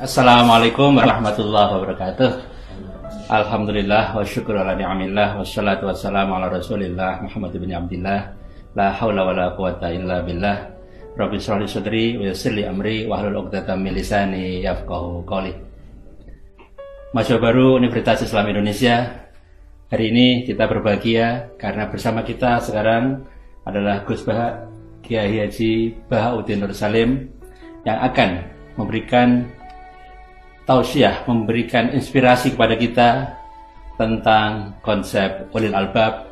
Assalamualaikum warahmatullahi wabarakatuh. Alhamdulillah wa syukur ala ni'amillah wassalatu wassalamu ala rasulillah Muhammad bin Abdillah. La hawla wa la quwata illa billah. Rabbi shrah li sadri wa yassir li amri wahlul 'uqdatam min lisani yafqahu qawli. Mahasiswa baru Universitas Islam Indonesia, hari ini kita berbahagia karena bersama kita sekarang adalah Gus Baha Kiai Haji Bahauddin Nur Salim yang akan memberikan tausiah, memberikan inspirasi kepada kita tentang konsep ulil albab,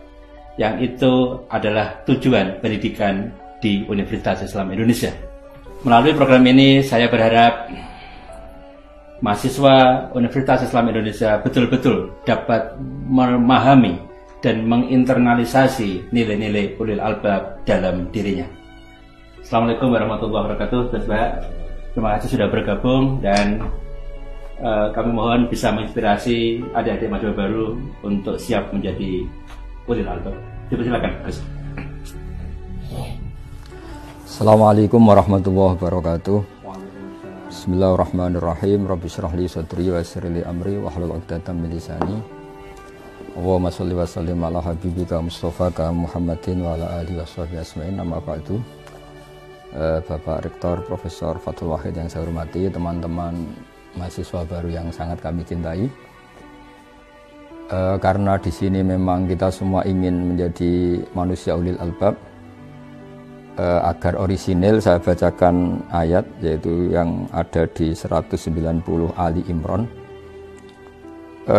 yang itu adalah tujuan pendidikan di Universitas Islam Indonesia. Melalui program ini saya berharap mahasiswa Universitas Islam Indonesia betul-betul dapat memahami dan menginternalisasi nilai-nilai ulil albab dalam dirinya. Assalamualaikum warahmatullahi wabarakatuh. Terima kasih sudah bergabung, dan kami mohon bisa menginspirasi adik-adik mahasiswa baru untuk siap menjadi ulil albab. Silakan, Gus. Assalamualaikum warahmatullahi wabarakatuh. Bismillahirrahmanirrahim. Rabbi shrah li sadri wa yassir li amri wahlul 'uqdatam min lisani. Allahumma shalli wa sallim ala habibika Mustafa Muhammadin wa ala alihi washabihi ajmain. Amma ba'du. Bapak Rektor Profesor Fathul Wahid yang saya hormati, teman-teman mahasiswa baru yang sangat kami cintai, karena di sini memang kita semua ingin menjadi manusia ulil albab, agar orisinil saya bacakan ayat yaitu yang ada di 190 Ali Imran.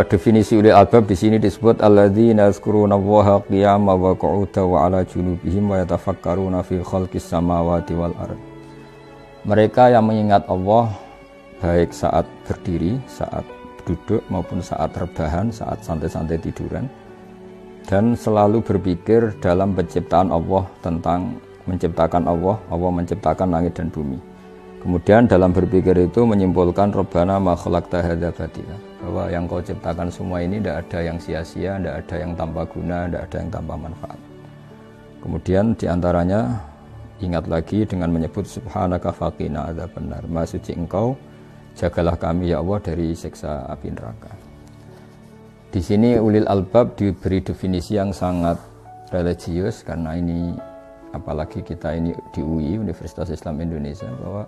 Definisi ulil albab di sini disebut alladzina yazkurunallaha qiyaman wa qu'udan wa 'ala junubihim wa yatafakkaruna fi khalqis samawati wal ard. Mereka yang mengingat Allah baik saat berdiri, saat duduk, maupun saat rebahan, saat santai-santai tiduran, dan selalu berpikir dalam penciptaan Allah, tentang menciptakan Allah menciptakan langit dan bumi. Kemudian dalam berpikir itu menyimpulkan Rabbana ma khalaqta hadza batila, bahwa yang kau ciptakan semua ini tidak ada yang sia-sia, tidak ada yang tanpa guna, tidak ada yang tanpa manfaat. Kemudian diantaranya ingat lagi dengan menyebut subhanaka faqina adzabannar, maha suci engkau, jagalah kami ya Allah dari siksa api neraka. Di sini ulil albab diberi definisi yang sangat religius, karena ini apalagi kita ini di UI, Universitas Islam Indonesia, bahwa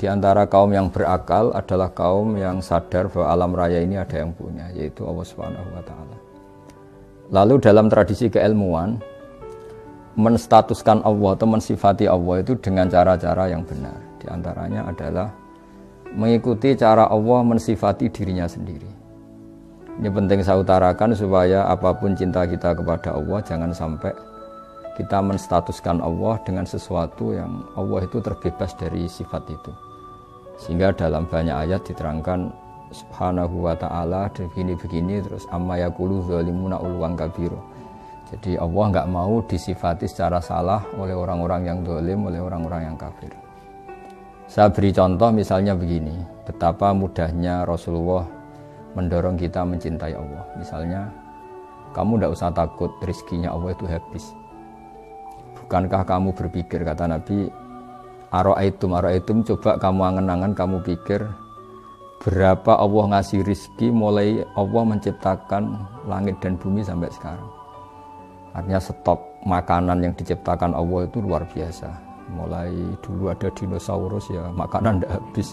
di antara kaum yang berakal adalah kaum yang sadar bahwa alam raya ini ada yang punya, yaitu Allah Subhanahu wa taala. Lalu dalam tradisi keilmuan, menstatuskan Allah atau mensifati Allah itu dengan cara-cara yang benar. Di antaranya adalah mengikuti cara Allah mensifati dirinya sendiri. Ini penting saya utarakan supaya apapun cinta kita kepada Allah, jangan sampai kita menstatuskan Allah dengan sesuatu yang Allah itu terbebas dari sifat itu. Sehingga dalam banyak ayat diterangkan subhanahu wa ta'ala begini-begini, terus amma yaqulu zalimuna ulwan kabiru. Jadi Allah nggak mau disifati secara salah oleh orang-orang yang zalim, oleh orang-orang yang kafir. Saya beri contoh misalnya begini, betapa mudahnya Rasulullah mendorong kita mencintai Allah. Misalnya, kamu tidak usah takut rezekinya Allah itu habis. Bukankah kamu berpikir, kata Nabi, Aro'aitum, coba kamu angen-angen, kamu pikir berapa Allah ngasih rezeki mulai Allah menciptakan langit dan bumi sampai sekarang. Artinya stok makanan yang diciptakan Allah itu luar biasa. Mulai dulu ada dinosaurus ya makanan tidak habis,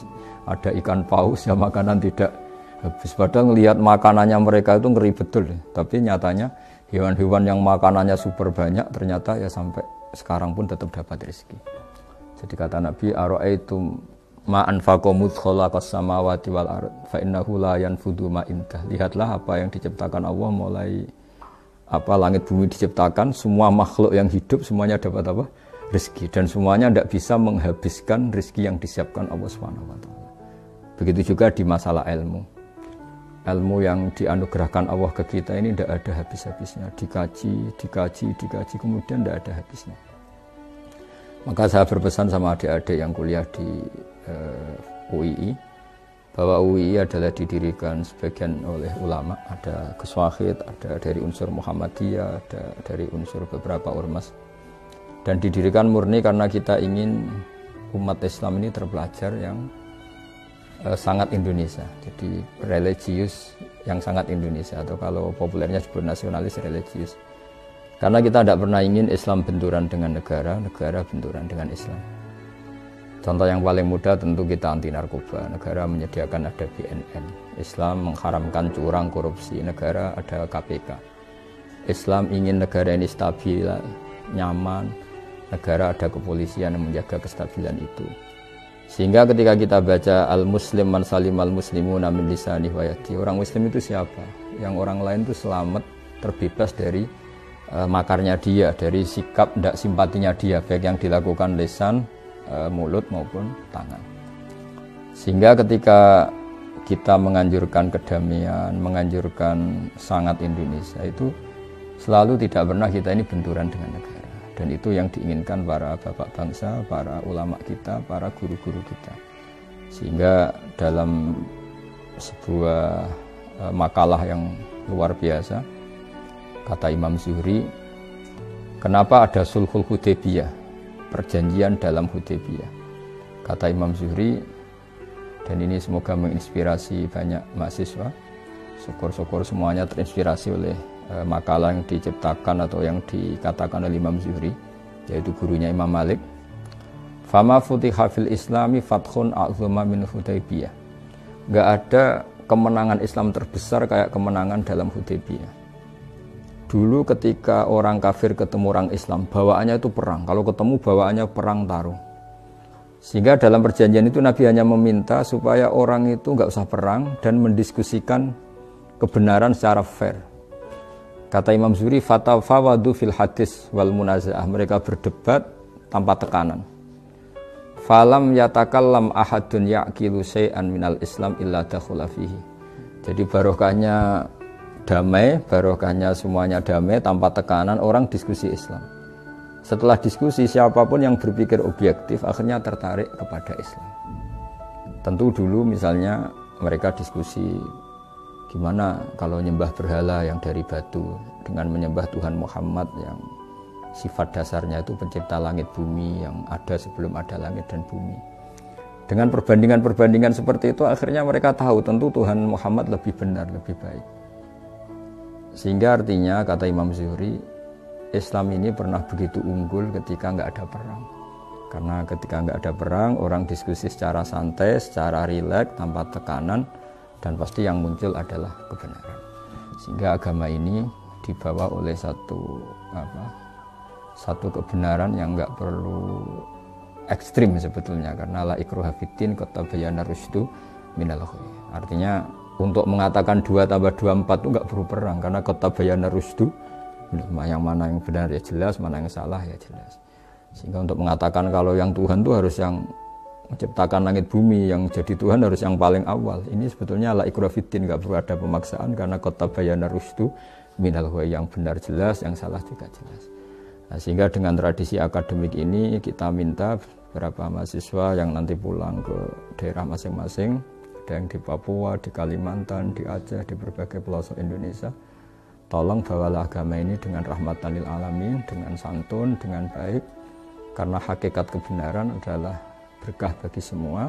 ada ikan paus ya makanan tidak habis. Padahal ngelihat makanannya mereka itu ngeri betul, tapi nyatanya hewan-hewan yang makanannya super banyak ternyata ya sampai sekarang pun tetap dapat rezeki. Jadi kata Nabi, aro'aitum ma anfaqo mudz khalaqas samawati wal ard fa innahu la yanfudu ma indah. Lihatlah apa yang diciptakan Allah, mulai langit bumi diciptakan, semua makhluk yang hidup semuanya dapat apa? Rezeki, dan semuanya tidak bisa menghabiskan rezeki yang disiapkan Allah Subhanahu wa taala. Begitu juga di masalah ilmu. Ilmu yang dianugerahkan Allah ke kita ini tidak ada habis-habisnya, dikaji, kemudian tidak ada habisnya. Maka saya berpesan sama adik-adik yang kuliah di UII, bahwa UII adalah didirikan sebagian oleh ulama, ada Gus Wahid, ada dari unsur Muhammadiyah, ada dari unsur beberapa ormas. Dan didirikan murni karena kita ingin umat Islam ini terpelajar yang sangat Indonesia. Jadi religius yang sangat Indonesia, atau kalau populernya disebut nasionalis religius. Karena kita tidak pernah ingin Islam benturan dengan negara, negara benturan dengan Islam. Contoh yang paling mudah tentu kita anti narkoba. Negara menyediakan ada BNN. Islam mengharamkan curang, korupsi. Negara ada KPK. Islam ingin negara ini stabil, nyaman. Negara ada kepolisian yang menjaga kestabilan itu. Sehingga ketika kita baca al-muslim man salimal muslimuna min lisanihi wa yadihi, orang muslim itu siapa? Yang orang lain itu selamat, terbebas dari makarnya dia, dari sikap tidak simpatinya dia, baik yang dilakukan lisan, mulut maupun tangan. Sehingga ketika kita menganjurkan kedamaian, menganjurkan sangat Indonesia, itu selalu tidak pernah kita ini benturan dengan negara. Dan itu yang diinginkan para bapak bangsa, para ulama kita, para guru-guru kita. Sehingga dalam sebuah makalah yang luar biasa, kata Imam Zuhri, kenapa ada sulhul Hudaybiyah, perjanjian dalam Hudaybiyah. Kata Imam Zuhri, dan ini semoga menginspirasi banyak mahasiswa, syukur-syukur semuanya terinspirasi oleh makalah yang diciptakan atau yang dikatakan oleh Imam Zuhri, yaitu gurunya Imam Malik. Fama futiha fil islami fathun a'zama min Hudaybiyah. Enggak ada kemenangan Islam terbesar kayak kemenangan dalam Hudaybiyah. Dulu ketika orang kafir ketemu orang Islam, bawaannya itu perang. Kalau ketemu bawaannya perang tarung. Sehingga dalam perjanjian itu Nabi hanya meminta supaya orang itu enggak usah perang dan mendiskusikan kebenaran secara fair. Kata Imam Zuhri, fatafawadu fil hadis wal munazaah, mereka berdebat tanpa tekanan. Falam yatakallam ahadun ya'qilu syai'an minal Islam illa dakhula fihi. Jadi barokahnya damai, barokahnya semuanya damai tanpa tekanan, orang diskusi Islam. Setelah diskusi, siapapun yang berpikir objektif akhirnya tertarik kepada Islam. Tentu dulu misalnya mereka diskusi gimana kalau nyembah berhala yang dari batu dengan menyembah Tuhan Muhammad yang sifat dasarnya itu pencipta langit bumi yang ada sebelum ada langit dan bumi. Dengan perbandingan-perbandingan seperti itu akhirnya mereka tahu tentu Tuhan Muhammad lebih benar, lebih baik. Sehingga artinya kata Imam Zuhri, Islam ini pernah begitu unggul ketika nggak ada perang. Karena ketika nggak ada perang, orang diskusi secara santai, secara rileks, tanpa tekanan, dan pasti yang muncul adalah kebenaran. Sehingga agama ini dibawa oleh satu kebenaran yang nggak perlu ekstrim sebetulnya, karena la ikraha fiddin qad tabayyana rusydu minal ghayy. Artinya untuk mengatakan 2 tambah 2 4 itu nggak perlu perang, karena qad tabayyana rusydu, yang mana yang benar ya jelas, mana yang salah ya jelas. Sehingga untuk mengatakan kalau yang Tuhan itu harus yang menciptakan langit bumi, yang jadi Tuhan harus yang paling awal. Ini sebetulnya la ikraha fiddin, nggak perlu ada pemaksaan, karena qad tabayyana rusydu minal ghayy, yang benar jelas, yang salah juga jelas. Nah, sehingga dengan tradisi akademik ini kita minta beberapa mahasiswa yang nanti pulang ke daerah masing-masing, ada yang di Papua, di Kalimantan, di Aceh, di berbagai pelosok Indonesia, tolong bawalah agama ini dengan rahmatan lil alamin, dengan santun, dengan baik, karena hakikat kebenaran adalah berkah bagi semua,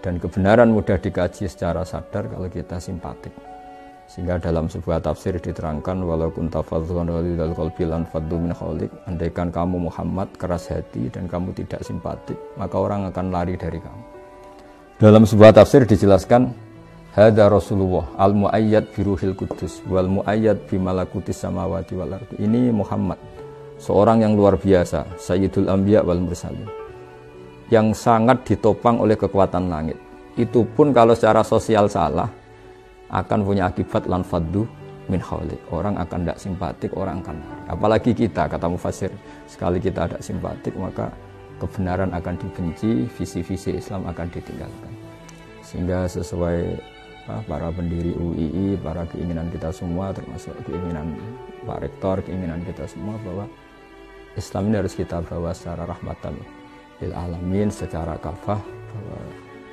dan kebenaran mudah dikaji secara sadar kalau kita simpatik. Sehingga dalam sebuah tafsir diterangkan, walau kunta fadhlan ghalidhal qalbi lan faddu min hawlik, andaikan kamu Muhammad keras hati dan kamu tidak simpatik, maka orang akan lari dari kamu. Dalam sebuah tafsir dijelaskan, hadza Rasulullah al-muayyad bi ruhil qudus wal muayyad bi malakutis samawati wal ardi. Ini Muhammad, seorang yang luar biasa, sayyidul anbiya wal mursalin, yang sangat ditopang oleh kekuatan langit. Itu pun kalau secara sosial salah akan punya akibat lan faddu min hawlik. Orang akan tidak simpatik, orang akan lari. Apalagi kita, kata mufassir, sekali kita tidak simpatik maka kebenaran akan dibenci, visi-visi Islam akan ditinggalkan. Sehingga sesuai para pendiri UII, para keinginan kita semua, termasuk keinginan Pak Rektor, keinginan kita semua, bahwa Islam ini harus kita bawa secara rahmatan lil alamin, secara kafah, bahwa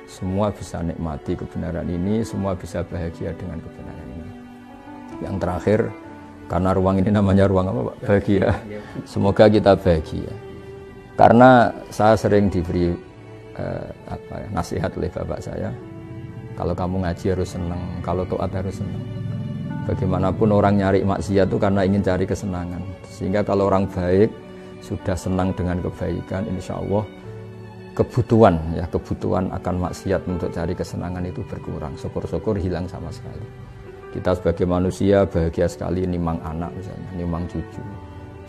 semua bisa nikmati kebenaran ini, semua bisa bahagia dengan kebenaran ini. Yang terakhir, karena ruang ini namanya ruang apa Pak? Bahagia. Semoga kita bahagia. Karena saya sering diberi nasihat oleh bapak saya, Kalau kamu ngaji harus senang, kalau taat harus senang. Bagaimanapun orang nyari maksiat itu karena ingin cari kesenangan. Sehingga kalau orang baik sudah senang dengan kebaikan, insya Allah kebutuhan akan maksiat untuk cari kesenangan itu berkurang. Syukur-syukur hilang sama sekali. Kita sebagai manusia bahagia sekali nimang anak misalnya, nimang cucu.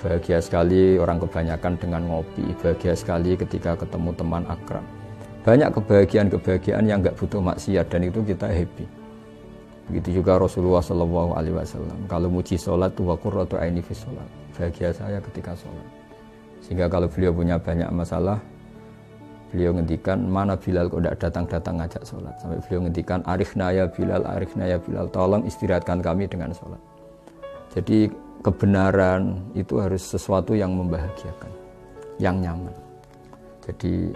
Bahagia sekali orang kebanyakan dengan ngopi. Bahagia sekali ketika ketemu teman akrab. Banyak kebahagiaan yang nggak butuh maksiat dan itu kita happy. Begitu juga Rasulullah SAW. Kalau muji sholat tuh wa qurratu aini fi sholat. Bahagia saya ketika sholat. Sehingga kalau beliau punya banyak masalah, beliau ngendikan mana Bilal kok tidak datang-datang ngajak sholat. Sampai beliau ngendikan arifna ya Bilal, tolong istirahatkan kami dengan sholat. Jadi kebenaran itu harus sesuatu yang membahagiakan, yang nyaman. Jadi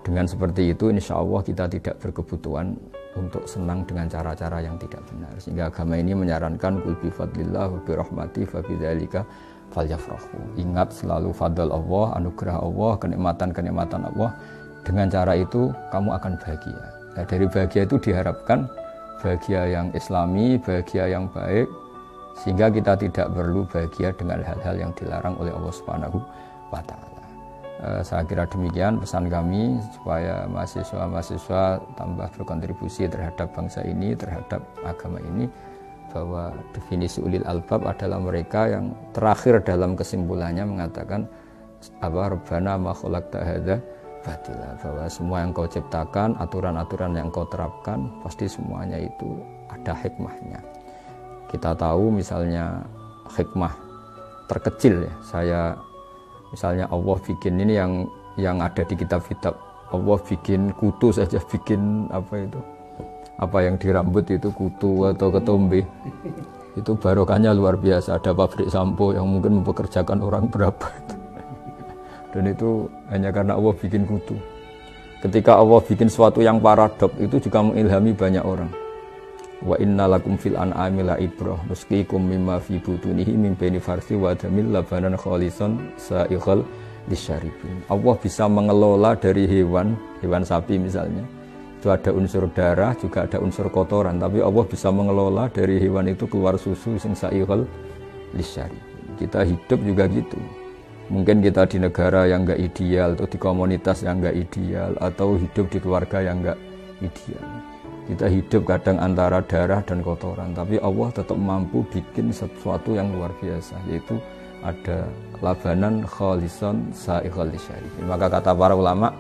dengan seperti itu insya Allah kita tidak berkebutuhan untuk senang dengan cara-cara yang tidak benar. Sehingga agama ini menyarankan qul bi fadlillah wa bi rahmati fa bidzalika falyafrahu. Ingat selalu fadl Allah, anugerah Allah, kenikmatan-kenikmatan Allah. Dengan cara itu kamu akan bahagia. Nah, dari bahagia itu diharapkan bahagia yang islami, bahagia yang baik, sehingga kita tidak perlu bahagia dengan hal-hal yang dilarang oleh Allah Subhanahu wa Ta'ala. Saya kira demikian pesan kami supaya mahasiswa-mahasiswa tambah berkontribusi terhadap bangsa ini, terhadap agama ini, bahwa definisi ulil albab adalah mereka yang terakhir dalam kesimpulannya mengatakan Rabbana ma khalaqta hadza batila, bahwa semua yang kau ciptakan, aturan-aturan yang kau terapkan pasti semuanya itu ada hikmahnya. Kita tahu misalnya hikmah terkecil ya, misalnya Allah bikin ini yang ada di kitab-kitab. Allah bikin kutu saja, bikin apa yang di rambut itu kutu atau ketombe. Itu barokahnya luar biasa. Ada pabrik sampo yang mungkin mempekerjakan orang berapa itu. Dan itu hanya karena Allah bikin kutu. Ketika Allah bikin sesuatu yang paradok, itu juga mengilhami banyak orang. Wa inna lakum fil an'ami la ibrah nusqikum mimma fi butunihi min baini farsi wa damil labanan khalisan sa'ighal lisyaribin. Allah bisa mengelola dari hewan sapi misalnya. Itu ada unsur darah, juga ada unsur kotoran, tapi Allah bisa mengelola dari hewan itu keluar susu sing sa'ighal lisyaribin. Kita hidup juga gitu. Mungkin kita di negara yang enggak ideal, atau di komunitas yang enggak ideal, atau hidup di keluarga yang enggak ideal. Kita hidup kadang antara darah dan kotoran, tapi Allah tetap mampu bikin sesuatu yang luar biasa, yaitu ada labanan khalisan sa'ighal lisyaribin. Maka kata para ulama,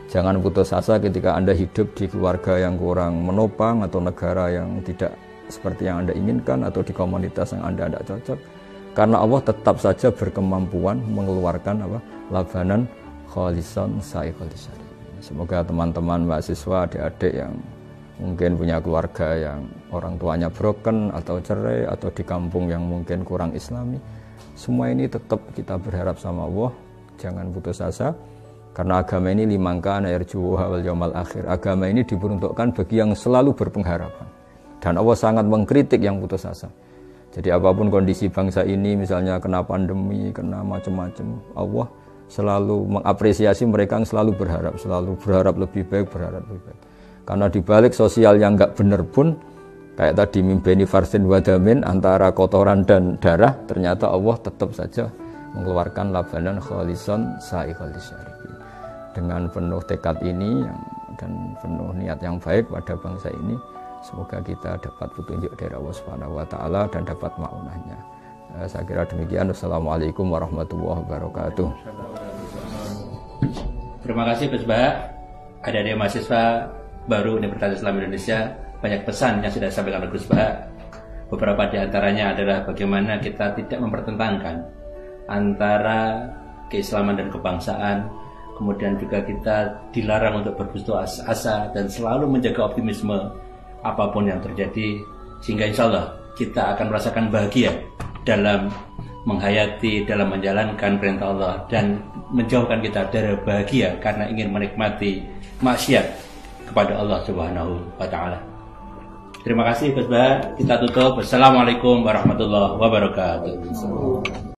jangan putus asa ketika Anda hidup di keluarga yang kurang menopang, atau negara yang tidak seperti yang Anda inginkan, atau di komunitas yang Anda tidak cocok, karena Allah tetap saja berkemampuan mengeluarkan labanan khalisan sa'ighal lisyaribin. Semoga teman-teman mahasiswa, adik-adik yang mungkin punya keluarga yang orang tuanya broken atau cerai, atau di kampung yang mungkin kurang islami, semua ini tetap kita berharap sama Allah, jangan putus asa, karena agama ini limangka yarjuha wal yaumal akhir. Agama ini diperuntukkan bagi yang selalu berpengharapan, dan Allah sangat mengkritik yang putus asa. Jadi apapun kondisi bangsa ini, misalnya kena pandemi, kena macam-macam, Allah selalu mengapresiasi mereka yang selalu berharap lebih baik, berharap lebih baik. Karena dibalik sosial yang enggak benar pun, kayak tadi mimbeni farsin wadamin, antara kotoran dan darah, ternyata Allah tetap saja mengeluarkan labanan khalisan sa'ighal lisyaribin. Dengan penuh tekad ini dan penuh niat yang baik pada bangsa ini, semoga kita dapat petunjuk dari Allah Subhanahu wa Ta'ala dan dapat ma'unahnya. Saya kira demikian. Wassalamualaikum warahmatullahi wabarakatuh. Terima kasih Gus Bah. Ada mahasiswa baru Universitas Islam Indonesia, banyak pesan yang sudah disampaikan oleh Gus Bah. Beberapa di antaranya adalah bagaimana kita tidak mempertentangkan antara keislaman dan kebangsaan. Kemudian juga kita dilarang untuk berputus asa dan selalu menjaga optimisme apapun yang terjadi, sehingga insya Allah kita akan merasakan bahagia dalam menghayati, dalam menjalankan perintah Allah, dan menjauhkan kita dari bahagia karena ingin menikmati maksiat kepada Allah Subhanahu wa Ta'ala. Terima kasih Gus Bah. Kita tutup. Wassalamualaikum warahmatullahi wabarakatuh.